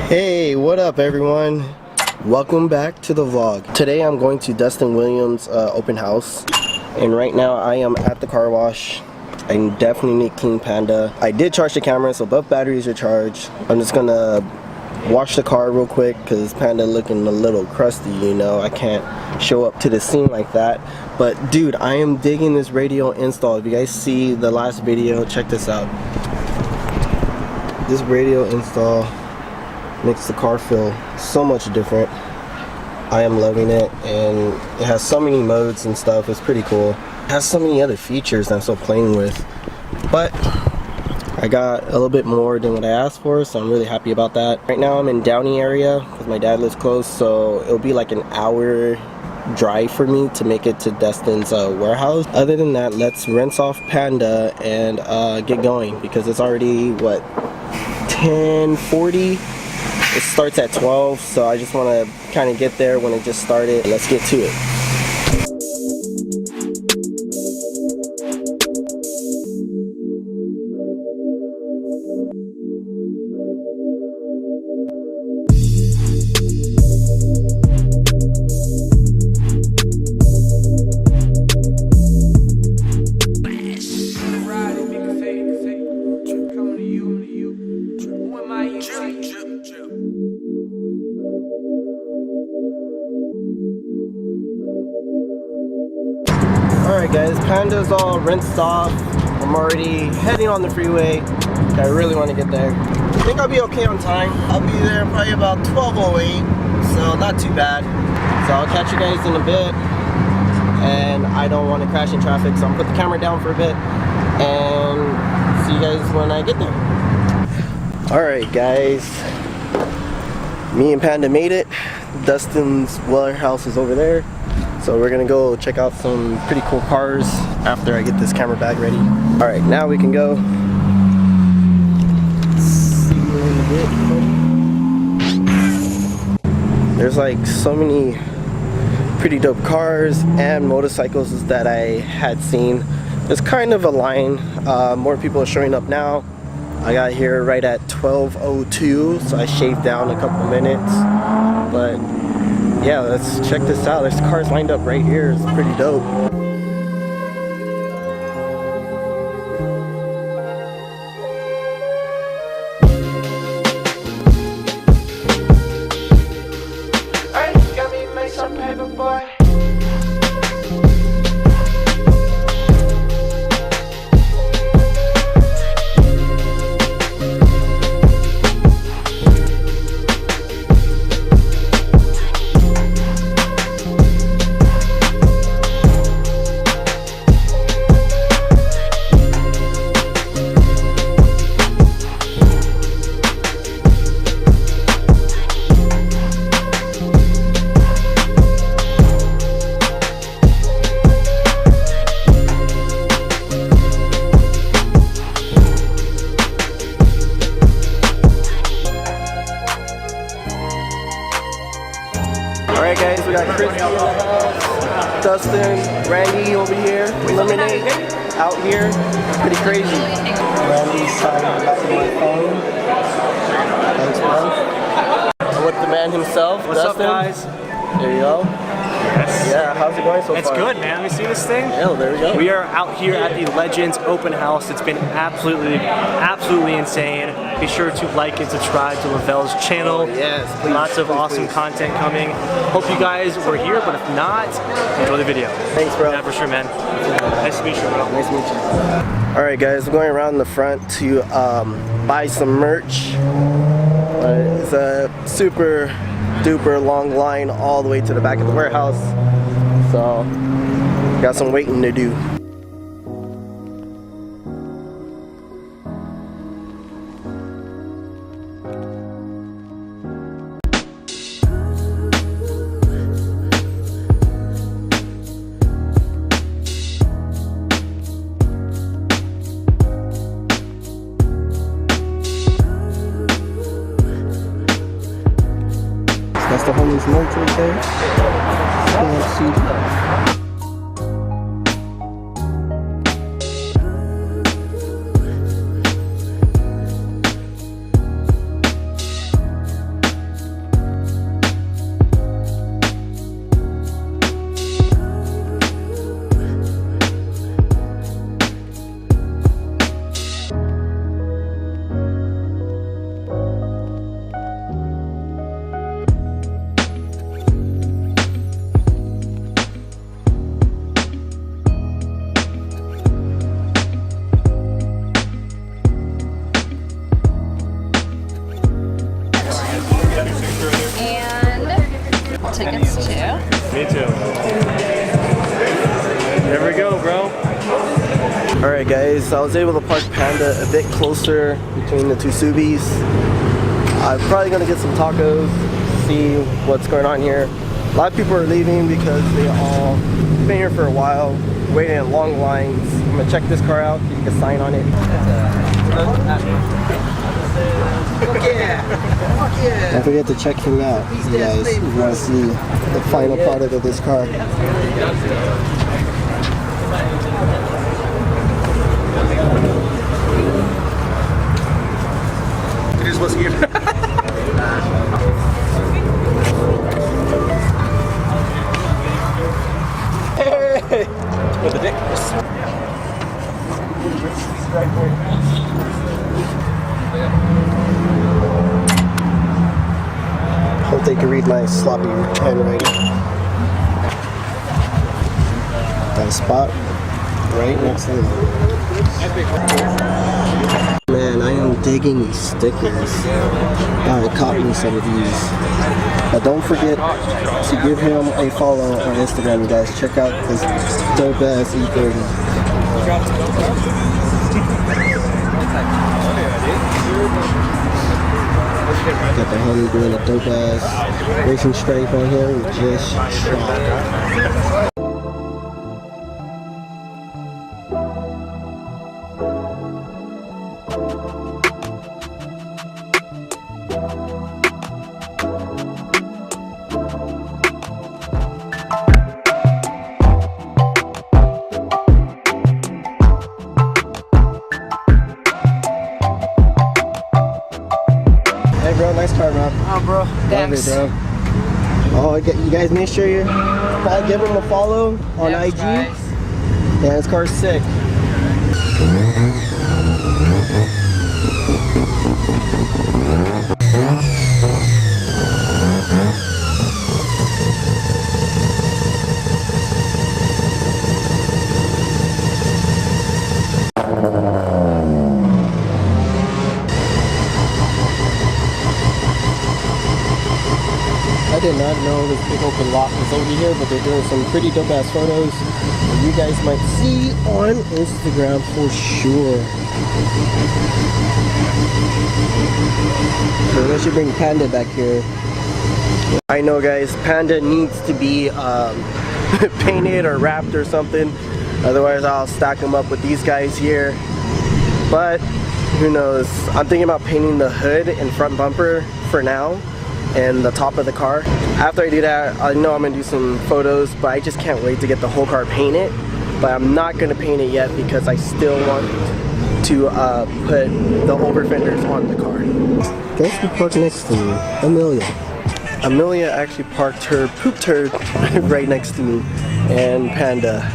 Hey, what up everyone? Welcome back to the vlog. Today I'm going to Dustin Williams open house, and right now I am at the car wash. I definitely need clean Panda. I did charge the camera, so both batteries are charged. I'm just gonna wash the car real quick because Panda looking a little crusty, you know. I can't show up to the scene like that. But dude, I am digging this radio install. If you guys see the last video, check this out. This radio install makes the car feel so much different. I am loving it, and it has so many modes and stuff. It's pretty cool. It has so many other features that I'm still playing with, but I got a little bit more than what I asked for, so I'm really happy about that. Right now I'm in Downey area because my dad lives close, so it'll be like an hour drive for me to make it to Dustin's warehouse. Other than that, let's rinse off Panda and get going because it's already what, 10:40. It starts at 12, so I just want to kind of get there when it just started. Let's get to it. Alright guys, Panda's all rinsed off. I'm already heading on the freeway. I really want to get there. I think I'll be okay on time. I'll be there probably about 12:08, so not too bad. So I'll catch you guys in a bit. And I don't want to crash in traffic, so I'm gonna put the camera down for a bit and see you guys when I get there. Alright guys, me and Panda made it. Dustin's warehouse is over there. So we're gonna go check out some pretty cool cars after I get this camera bag ready. Alright, now we can go. See you in a bit. There's like so many pretty dope cars and motorcycles that I had seen. There's kind of a line. More people are showing up now. I got here right at 12:02, so I shaved down a couple minutes. But yeah, let's check this out. There's cars lined up right here. It's pretty dope. Hey, got me make some paper, boy. Alright guys, we got Krispy in the house, Dustin, Randy over here, Lemonade out here. Pretty crazy. Randy's trying to get to my phone. Thanks, bro. I'm with the man himself, What's Dustin. up, guys? There you go. Yes. Yeah, how's it going so It's far? good, man. We see this thing? Yeah, there we go. We are out here at the Legends open house. It's been absolutely insane. Be sure to like and subscribe to Lovel's channel. Yes, please. Lots of awesome content coming. Hope you guys were here, but if not, enjoy the video. Thanks, bro. Yeah, for sure, man. Nice to meet you, bro. Nice to meet you. Alright guys, we're going around the front to buy some merch. It's a super duper long line all the way to the back of the warehouse. So, got some waiting to do. That's the homies merch right there. tickets too. Me too. There we go, bro. Alright guys, I was able to park Panda a bit closer between the two Subis. I'm probably gonna get some tacos, see what's going on here. A lot of people are leaving because they all been here for a while, waiting in long lines. I'm gonna check this car out, get a sign on it. Fuck yeah! Fuck yeah! Don't forget to check him out, you guys, if you want to see the final product of this car. You're supposed to give Hey! With the dick. Hope they can read my sloppy handwriting. Got a spot right next to them. Man, I am digging these stickers. Gotta copy me some of these. But don't forget to give him a follow on Instagram, you guys. Check out this dope ass E30. Got the homie doing a dope ass racing stripe on here with just shot. Bro, nice car, bro. Oh, bro. Thanks. Love it, bro. Oh, you guys make sure you give him a follow on IG. Guys. Yeah, this car's sick. I did not know this big open lot was over here, but they're doing some pretty dope ass photos that you guys might see on Instagram for sure. So they should bring Panda back here. I know guys, Panda needs to be painted or wrapped or something. Otherwise I'll stack him up with these guys here. But who knows? I'm thinking about painting the hood and front bumper for now. And the top of the car. After I do that, I know I'm gonna do some photos, but I just can't wait to get the whole car painted. But I'm not gonna paint it yet because I still want to put the over fenders on the car. Guess who parked next to me? Emelia. Emelia actually parked her poop turd right next to me, and Panda.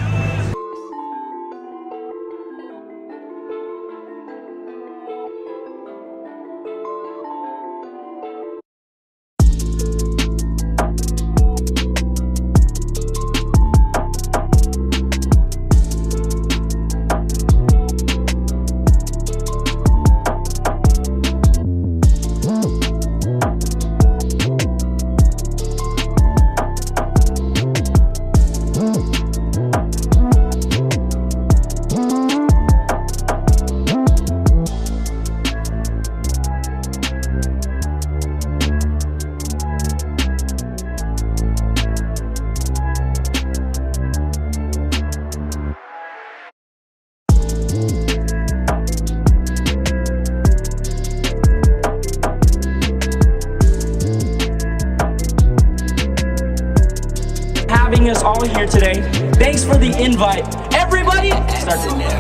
Having us all here today. Thanks for the invite. Everybody, start it now.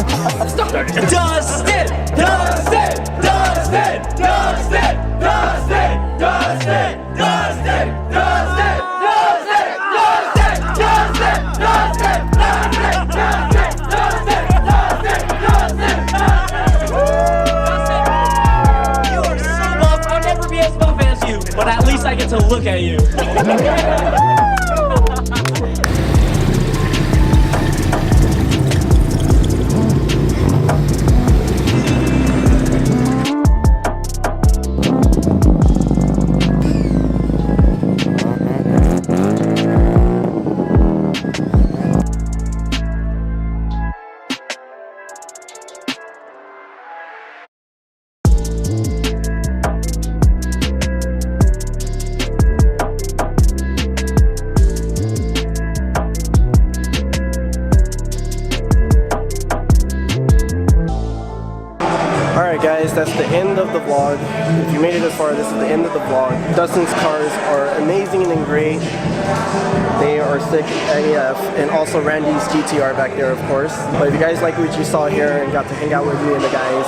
Dustin! Dustin! Dustin! Dustin! Dustin! Dustin! Dustin! Dustin! Dustin! You are so buff. I'll never be as buff as you, but at least I get to look at you. that's the end of the vlog. If you made it this far, this is the end of the vlog. Dustin's cars are amazing and great. They are sick AF, and also Randy's GTR back there, of course. But if you guys like what you saw here and got to hang out with me and the guys,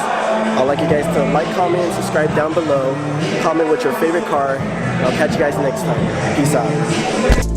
I'd like you guys to like, comment, and subscribe down below. Comment what's your favorite car. I'll catch you guys next time. Peace out.